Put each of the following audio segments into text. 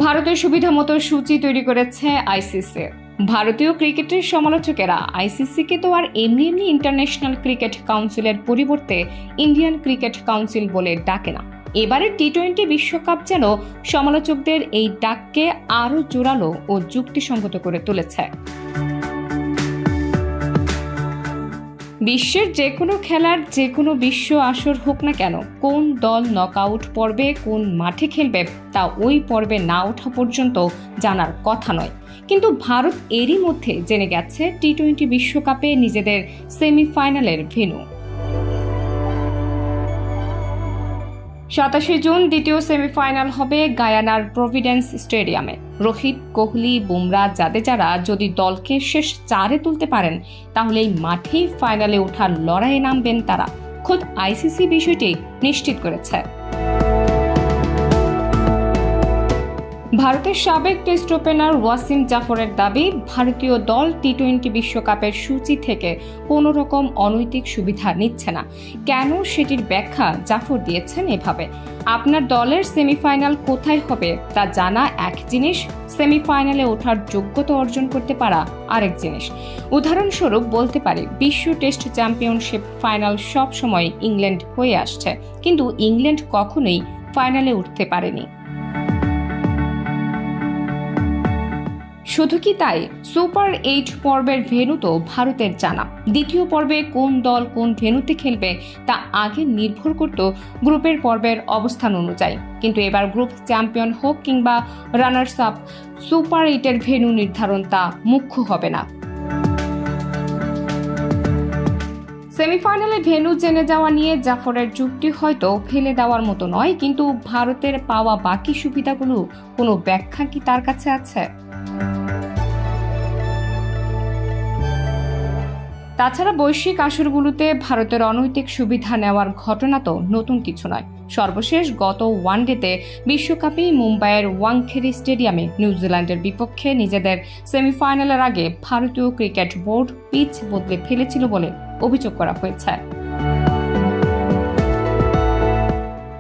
ভারতের সুবিধামতো সূচি তৈরি করেছে আইসিসি। ভারতীয় ক্রিকেটের সমালোচকেরা আইসিসিকে তো আর এমনি এমনি ইন্টারন্যাশনাল ক্রিকেট কাউন্সিলের পরিবর্তে ইন্ডিয়ান ক্রিকেট কাউন্সিল বলে ডাকে না। এবারের টি-20 বিশ্বকাপ যেন সমালোচকদের এই ডাককে আরও জোরালো ও যুক্তিসঙ্গত করে তুলেছে। বিশ্বের যে কোনো খেলার যে কোনো বিশ্ব আসর হোক না কেন, কোন দল নকআউট পর্বে কোন মাঠে খেলবে তা ওই পর্বে না ওঠা পর্যন্ত জানার কথা নয়। কিন্তু ভারত এরই মধ্যে জেনে গেছে টি-20 বিশ্বকাপে নিজেদের সেমিফাইনালের ভেন্যু। 27 জুন দ্বিতীয় সেমিফাইনাল হবে গায়ানার প্রভিডেন্স স্টেডিয়ামে। রোহিত, কোহলি, বুমরা, জাদেজারা যদি দলকে শেষ 4-এ তুলতে পারেন তাহলে এই মাঠেই ফাইনালে ওঠার লড়াইয়ে নামবেন তারা। খোদ আইসিসি বিষয়টি নিশ্চিত করেছে। ভারতের সাবেক টেস্ট ওপেনার ওয়াসিম জাফরের দাবি, ভারতীয় দল টি-20 বিশ্বকাপের সূচি থেকে কোনো রকম অনৈতিক সুবিধা নিচ্ছে না। কেন সেটির ব্যাখ্যা জাফর দিয়েছেন এভাবে: আপনার দলের সেমিফাইনাল কোথায় হবে তা জানা এক জিনিস, সেমিফাইনালে ওঠার যোগ্যতা অর্জন করতে পারা আরেক জিনিস। উদাহরণস্বরূপ বলতে পারি, বিশ্ব টেস্ট চ্যাম্পিয়নশিপ ফাইনাল সব সময় ইংল্যান্ড হয়ে আসছে, কিন্তু ইংল্যান্ড কখনোই ফাইনালে উঠতে পারেনি। শুধু কি তাই, সুপার 8 পর্বের ভেন্যু তো ভারতের জানা। দ্বিতীয় পর্বে কোন দল কোন ভেন্যুতে খেলবে তা আগে নির্ভর করত গ্রুপের পর্বের অবস্থান অনুযায়ী, কিন্তু এবার গ্রুপ চ্যাম্পিয়ন হোক কিংবা রানার্স আপ, সুপার 8-এর ভেন্যু নির্ধারণ তা মুখ্য হবে না। সেমিফাইনালে ভেন্যু জেনে যাওয়া নিয়ে জাফরের যুক্তি হয়তো ফেলে দেওয়ার মতো নয়, কিন্তু ভারতের পাওয়া বাকি সুবিধাগুলো কোনো ব্যাখ্যা কি তার কাছে আছে? তাছাড়া বৈশ্বিক আসরগুলোতে ভারতের অনৈতিক সুবিধা নেওয়ার ঘটনা তো নতুন কিছু নয়। সর্বশেষ গত ওয়ানডেতে বিশ্বকাপেই মুম্বাইয়ের ওয়াংখেড়ে স্টেডিয়ামে নিউজিল্যান্ডের বিপক্ষে নিজেদের সেমিফাইনালের আগে ভারতীয় ক্রিকেট বোর্ড পিচ বদলে ফেলেছিল বলে অভিযোগ করা হয়েছে।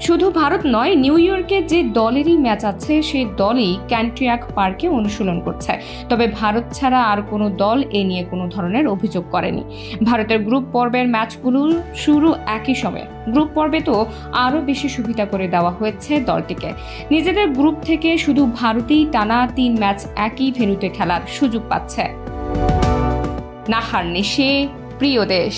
শুধু ভারত নয়, নিউ ইয়র্কে যে দলেরই ম্যাচ আছে সেই দলই ক্যান্ট্রিয়াক পার্কে অনুশীলন করছে। তবে ভারত ছাড়া আর কোনো দল এ নিয়ে কোনো ধরনের অভিযোগ করেনি। ভারতের গ্রুপ পর্বের ম্যাচগুলোর শুরু একই সময়ে। গ্রুপ পর্বে তো আরও বেশি সুবিধা করে দেওয়া হয়েছে দলটিকে। নিজেদের গ্রুপ থেকে শুধু ভারতেই টানা 3 ম্যাচ একই ভেন্যুতে খেলার সুযোগ পাচ্ছে। নাহার নিশি, প্রিয় দেশ।